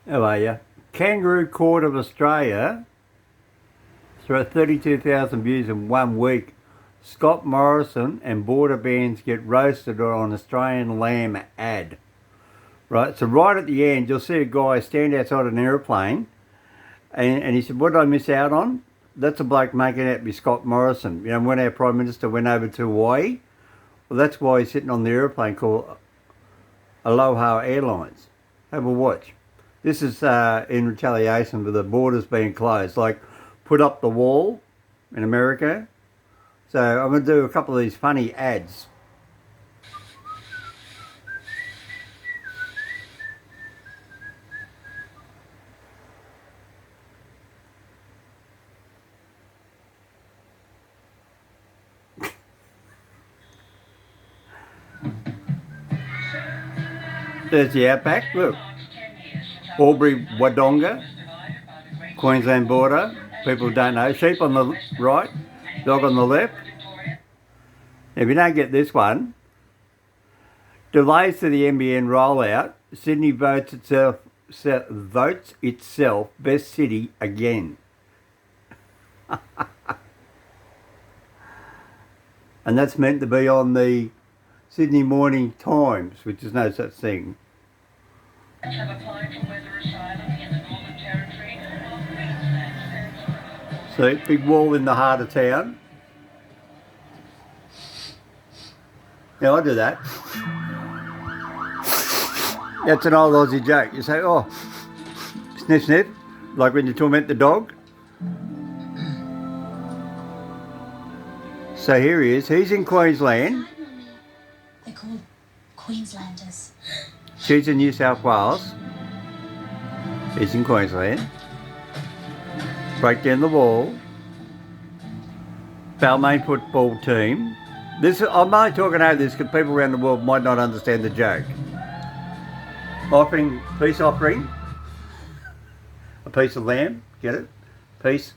How are you? Kangaroo Court of Australia. Through 32,000 views in 1 week. Scott Morrison and border bands get roasted on Australian lamb ad. Right, so right at the end, you'll see a guy stand outside an aeroplane and he said, what did I miss out on? That's a bloke making out to be Scott Morrison. You know, when our Prime Minister went over to Hawaii, well, that's why he's sitting on the aeroplane called Aloha Airlines. Have a watch. This is in retaliation for the borders being closed. Like, put up the wall in America. So I'm going to do a couple of these funny ads. There's the outback, look. Albury Wodonga, Queensland border. People don't know. Sheep on the right, dog on the left. If you don't get this one, delays to the NBN rollout. Sydney votes itself best city again. And that's meant to be on the Sydney Morning Times, which is no such thing. Have applied for weather asylum in the Northern Territory of Queensland. See, big wall in the heart of town. Yeah, I do that. That's an old Aussie joke. You say, oh, sniff, sniff, like when you torment the dog. So here he is. He's in Queensland. They're called Queenslanders. She's in New South Wales. He's in Queensland. Break down the wall. Balmain football team. I'm only talking over this because people around the world might not understand the joke. Peace offering. A piece of lamb. Get it? Peace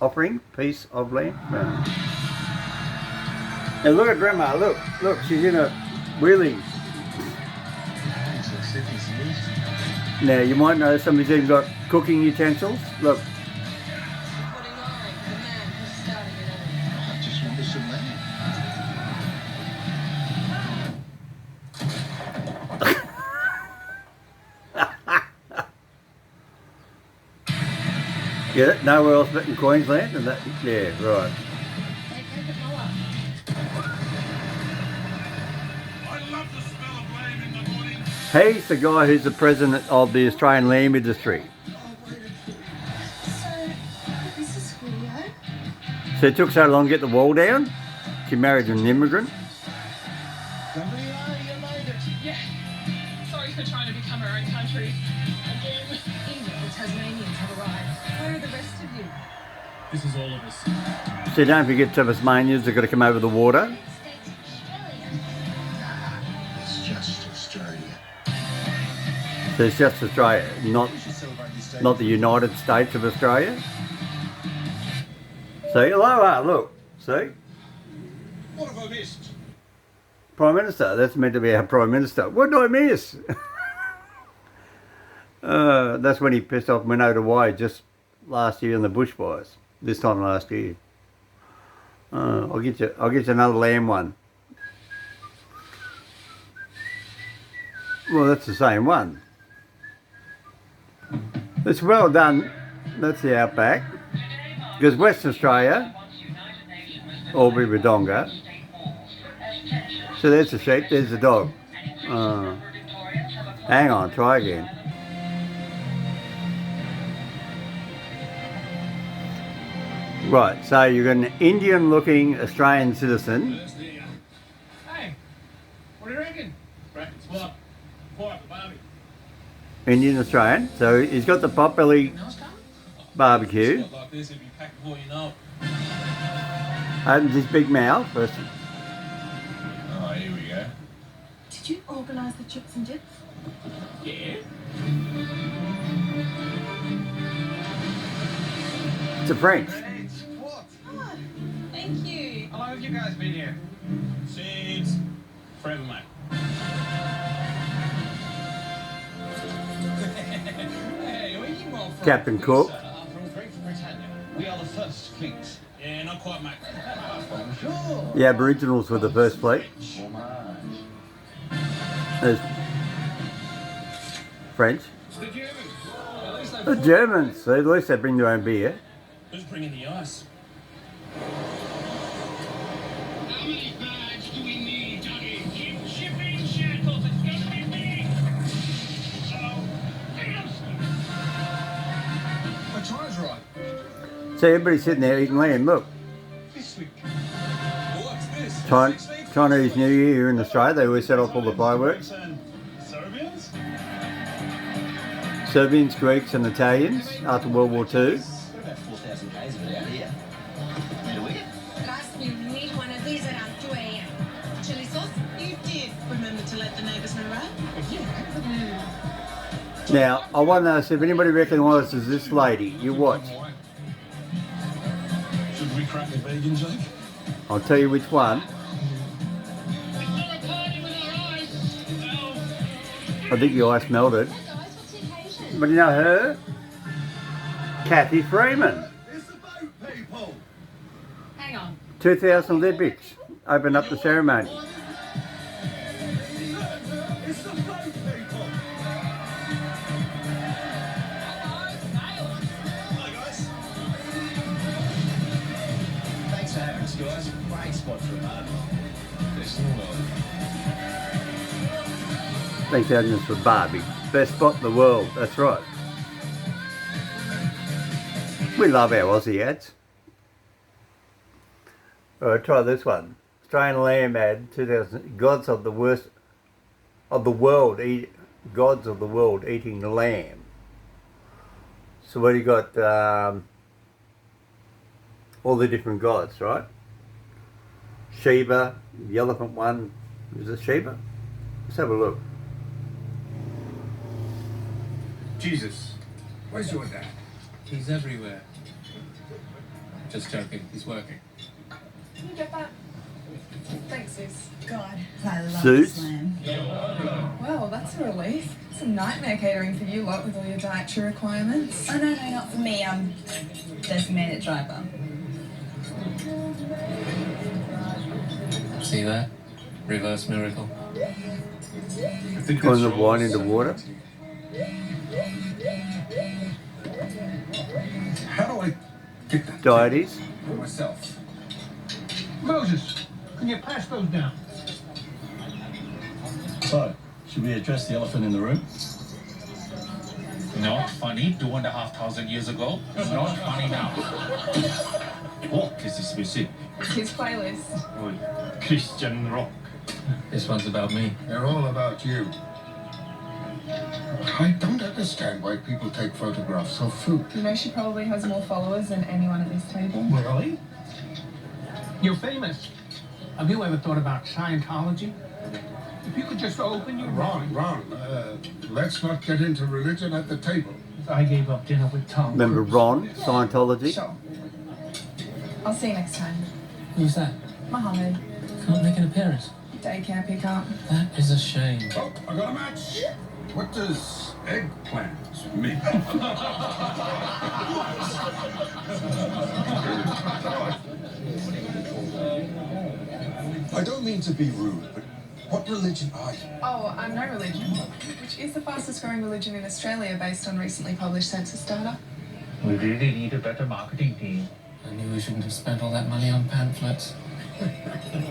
offering. Piece of lamb. Right. Now look at Grandma. Look. She's in a wheelie. Now you might know somebody's even got cooking utensils. Look. I just wanted some lamb. Get it? Nowhere else but in Queensland, and that. Yeah, right. He's the guy who's the president of the Australian lamb industry. So, this is Julio. So it took so long to get the wall down. She married an immigrant. Somebody, you made it. Yeah. Sorry for trying to become our own country. Again. The Tasmanians have arrived. Where are the rest of you? This is all of us. So don't forget Tasmanians are going to come over the water. It's just Australia. So it's just Australia, not the United States of Australia. See, aloha, look, see? What have I missed? Prime Minister, that's meant to be our Prime Minister. What did I miss? That's when he pissed off and went over to Hawaii just last year in the bushfires. This time last year. I'll get you another lamb one. Well, that's the same one. It's well done. That's the outback. Because Western Australia, Albury Wodonga. So there's the sheep, there's the dog. Hang on, try again. Right, so you've got an Indian looking Australian citizen. Hey, what do you reckon? What? Barbie. Indian Australian. So he's got the potbelly barbecue. Like this, it'd be packed before you know it. Opens his big mouth. First. Oh, here we go. Did you organise the chips and dips? Yeah. It's a French. What? Oh, thank you. How long have you guys been here? Since forever, mate. Captain Cook. From Great Britannia. We are the first fleet. Yeah, not quite, mate. Sure. The Aboriginals were the first fleet. There's French. It's the Germans. At least they've The Germans. So at least they bring their own beer. Who's bringing the ice? How many bags do we need, Dougie? Keep shipping shackles. It's gonna be me. So, damn. My time's right. So everybody's sitting there eating lamb. Look, This week. What's this? Chinese New Year here in Australia. They always set off all the fireworks. Serbians? Serbians, Greeks and Italians after World War II. We're about 4,000 k's of it out here. Need a wicket? Trust me, we need one of these around 2 a.m. Chili sauce? You did remember to let the neighbours know, right? Now, I want to know if anybody recognises this lady. You watch. Should we crack a vegan joke? I'll tell you which one. It's not a party without ice. Oh. I think your ice melted. Guys, what's the occasion? But you know her? Kathy Freeman. It's the boat people. Hang on. 2000 Olympics. Opened up the ceremony. It's the boat people. Hi, guys. Thanks for having us, guys. Great spot for a party. Best in the world. Thanks Agnes for Barbie. Best spot in the world. That's right. We love our Aussie ads. Alright, try this one. Australian lamb ad 2000. Gods of the worst of the world eat. Gods of the world eating lamb. So what do you got? All the different gods, right? Sheba, the elephant one. Is it Sheba? Let's have a look. Jesus, where's your dad? He's everywhere. Just joking, he's working. Can you get that? Thanks, sis. God, I love Suits? this lamb. Well, that's a relief. It's a nightmare catering for you lot with all your dietary requirements. Oh, no, not for me. Designated driver. See that? Reverse miracle. I think Pouring the wine into water. How do I get that Deities. for myself? Moses, can you pass those down? So, should we address the elephant in the room? Not funny 2,500 years ago. Not funny now. What is this music? His playlist. Christian rock. This one's about me. They're all about you. I don't understand why people take photographs of food. You know she probably has more followers than anyone at this table. Really? You're famous. Have you ever thought about Scientology? If you could just open your mind. Ron, let's not get into religion at the table. I gave up dinner with Tom. Remember Cruise. Ron, Scientology? Sure. I'll see you next time. Who's that? Mohammed. Can't make an appearance. Daycare pickup. That is a shame. Oh, I got a match. What does eggplant mean? I don't mean to be rude, but what religion are you? Oh, I'm no religion, which is the fastest growing religion in Australia based on recently published census data. We really need a better marketing team. I knew we shouldn't have spent all that money on pamphlets.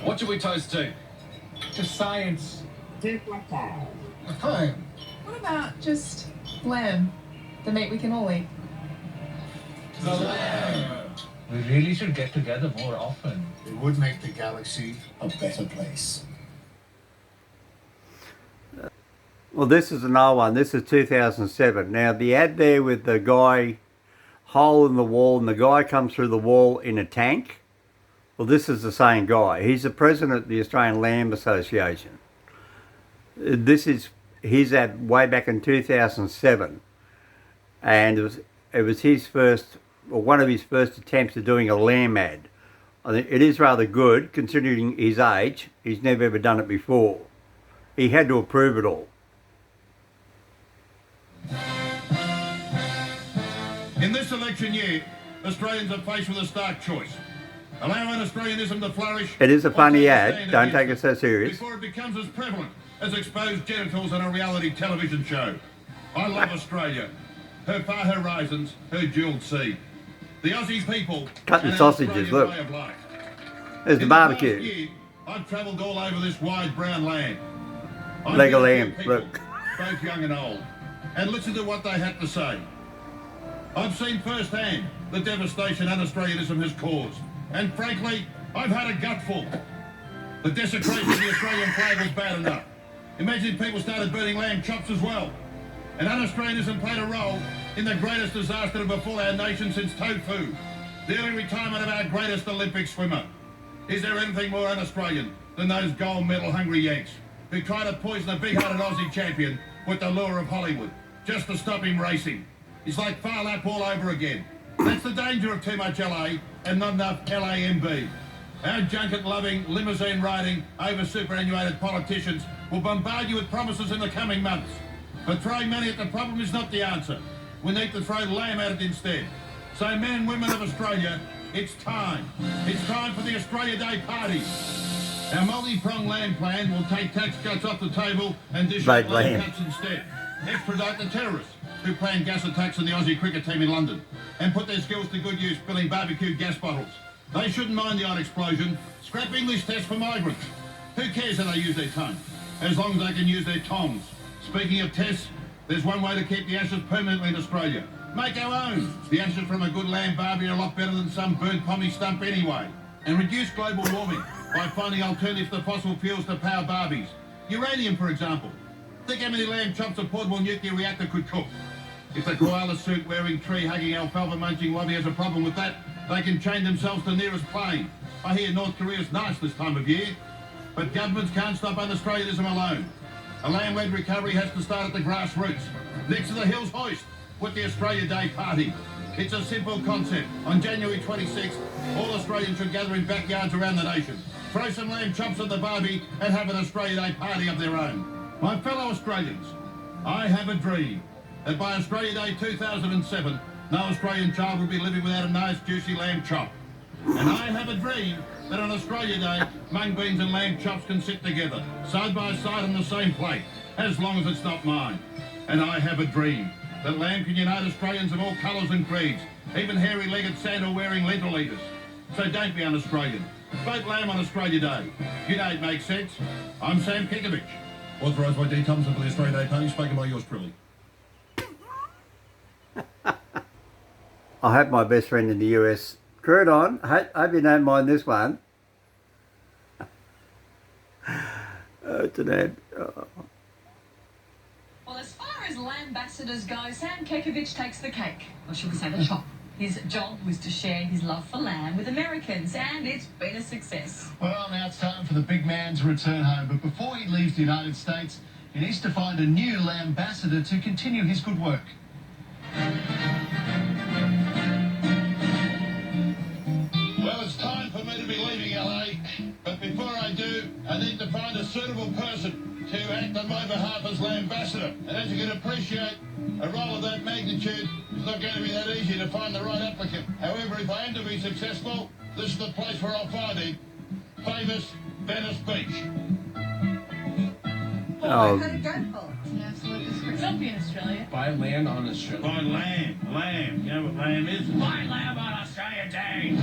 What should we toast to? To science. Fine. What about just lamb? The meat we can all eat. We really should get together more often. It would make the galaxy A better place. Well, this is another one. This is 2007. Now, the ad there with the guy, hole in the wall, and the guy comes through the wall in a tank. Well, this is the same guy. He's the president of the Australian Lamb Association. This is his ad way back in 2007. And it was his first, or one of his first attempts at doing a lamb ad. I think it is rather good, considering his age. He's never ever done it before. He had to approve it all. In this election year, Australians are faced with a stark choice. Allowing Australianism to flourish. It is a or funny to ad. stand Don't against take it so serious. before it becomes as prevalent as exposed genitals on a reality television show. I love Australia, her far horizons, her jewelled sea, the Aussie people, Cutting and our sausages, Australian look. way of life. There's the In past barbecue. year, I've travelled all over this wide brown land. I've Leg of met a few lamb, people, look. both young and old, and listened to what they had to say. I've seen firsthand the devastation un-Australianism has caused, and frankly, I've had a gutful. The desecration of the Australian flag was bad enough. Imagine if people started burning lamb chops as well. And un-Australianism played a role in the greatest disaster to befall our nation since tofu, the early retirement of our greatest Olympic swimmer. Is there anything more un-Australian than those gold medal hungry Yanks who try to poison a big-hearted Aussie champion with the lure of Hollywood just to stop him racing? It's like Phar Lap all over again. That's the danger of too much LA and not enough LAMB. Our junket-loving, limousine-riding, over-superannuated politicians will bombard you with promises in the coming months. But throwing money at the problem is not the answer. We need to throw lamb at it instead. So men and women of Australia, it's time. It's time for the Australia Day party. Our multi-pronged land plan will take tax cuts off the table and dish out Vote land lamb. cuts instead. Extradite the terrorists who planned gas attacks on the Aussie cricket team in London and put their skills to good use filling barbecue gas bottles. They shouldn't mind the odd explosion. Scrap English tests for migrants. Who cares how they use their tongue, as long as they can use their tongs. Speaking of tests, there's one way to keep the ashes permanently in Australia. Make our own. The ashes from a good lamb barbie are a lot better than some burnt pommy stump anyway. And reduce global warming by finding alternatives to fossil fuels to power barbies. Uranium, for example. Think how many lamb chops a portable nuclear reactor could cook. If the koala suit wearing, tree hugging, alfalfa munching lobby has a problem with that, they can chain themselves to the nearest plane. I hear North Korea's nice this time of year. But governments can't stop un-Australianism alone. A land-led recovery has to start at the grassroots, next to the Hills Hoist, with the Australia Day party. It's a simple concept. On January 26th, all Australians should gather in backyards around the nation, throw some lamb chops at the barbie, and have an Australia Day party of their own. My fellow Australians, I have a dream that by Australia Day 2007, no Australian child will be living without a nice juicy lamb chop. And I have a dream that on Australia Day, mung beans and lamb chops can sit together, side by side on the same plate, as long as it's not mine. And I have a dream that lamb can unite Australians of all colours and creeds, even hairy-legged sandal-wearing lentil eaters. So don't be un-Australian. Vote lamb on Australia Day. You know it makes sense. I'm Sam Kekovich. Authorised by D. Thompson for the Australia Day party, spoken by yours truly. I hope my best friend in the US. Crudon, hope you don't mind this one. It's an ad. Oh. Well, as far as Lambassadors go, Sam Kekovich takes the cake. Or should we say the chop? His job was to share his love for lamb with Americans, and it's been a success. Well, now it's time for the big man's return home. But before he leaves the United States, he needs to find a new Lambassador to continue his good work. Well, it's time for me to be leaving LA, but before I do, I need to find a suitable person to act on my behalf as Lambassador. And as you can appreciate, a role of that magnitude is not going to be that easy to find the right applicant. However, if I am to be successful, this is the place where I'll find him. Famous Venice Beach. Oh. Had a gutful. It's an absolute disgrace. Don't be in Australia. Buy land on Australia. By lamb. You know what lamb is? Buy lamb on Australia Day.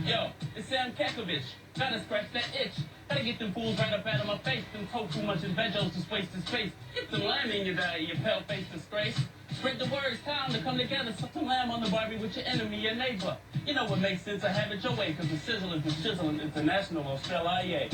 Yo, it's Sam Kekovich. Trying to scratch that itch. Gotta get them fools right up out of my face. Them tofu munching vegos just waste his space. Get some lamb in your day, you pale-faced disgrace. Spread the word, it's time to come together. Suck some lamb on the barbie with your enemy, your neighbor. You know what makes sense, I have it your way, cause the sizzle is the chiseling international Australia.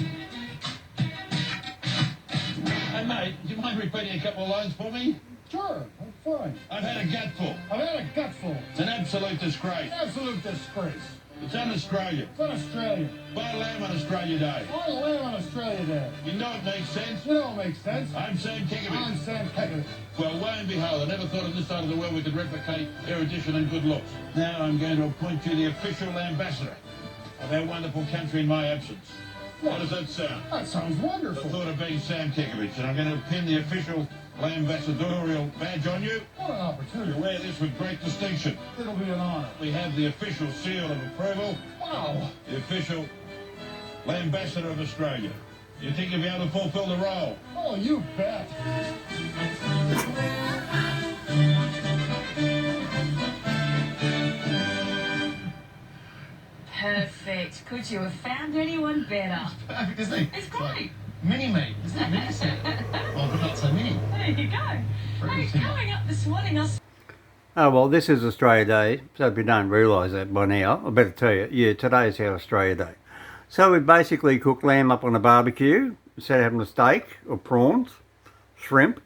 Hey, mate, do you mind repeating a couple of lines for me? Sure, I'm fine. I've had a gutful. I've had a gutful. It's an absolute disgrace. Absolute disgrace. It's un-Australian. It's on Australia. Buy lamb on Australia Day. Buy lamb on Australia Day. You know it makes sense. You know it makes sense. I'm Sam Kekovich. I'm Sam Kekovich. Well, lo and behold, I never thought on this side of the world we could replicate erudition and good looks. Now I'm going to appoint you the official ambassador of our wonderful country in my absence. How does that sound? That sounds The wonderful. thought of being Sam Kekovich, and I'm going to pin the official Lambassadorial badge on you. What an opportunity. You wear this with great distinction. It'll be an honor. We have the official seal of approval. Wow. The official Lambassador of Australia. You think you'll be able to fulfil the role? Oh, you bet. Perfect. Could you have found anyone better? Perfect, isn't it? It's great. Mini-me. Isn't it mini set? Oh, but not so mini. There you go. Hey, coming up this morning, I'll Oh, well, this is Australia Day, so if you don't realise that by now, I better tell you, yeah, today is our Australia Day. So we basically cook lamb up on a barbecue, instead of having a steak or prawns, shrimp.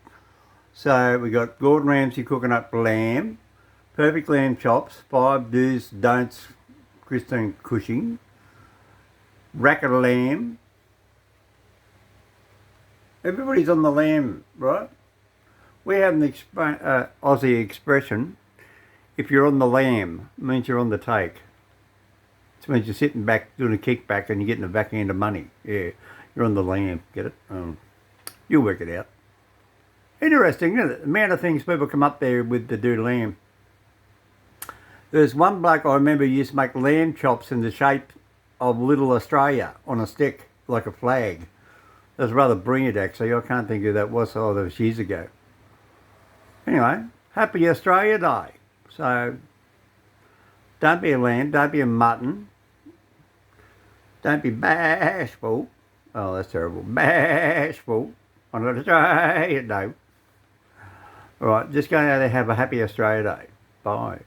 So we got Gordon Ramsay cooking up lamb, perfect lamb chops, 5 do's, don'ts, Christine Cushing, racket of lamb. Everybody's on the lamb, right? We have an Aussie expression, if you're on the lamb, it means you're on the take. It means you're sitting back doing a kickback and you're getting the back end of money. Yeah, you're on the lamb, get it? You'll work it out. Interesting, isn't it? The amount of things people come up there with to do lamb. There's one bloke I remember used to make lamb chops in the shape of Little Australia on a stick, like a flag. That was rather brilliant, actually. I can't think who that was. Oh, that was years ago. Anyway, happy Australia Day. So, don't be a lamb, don't be a mutton. Don't be bashful. Oh, that's terrible. Bashful on Australia Day. All right, just go out there and have a happy Australia Day. Bye.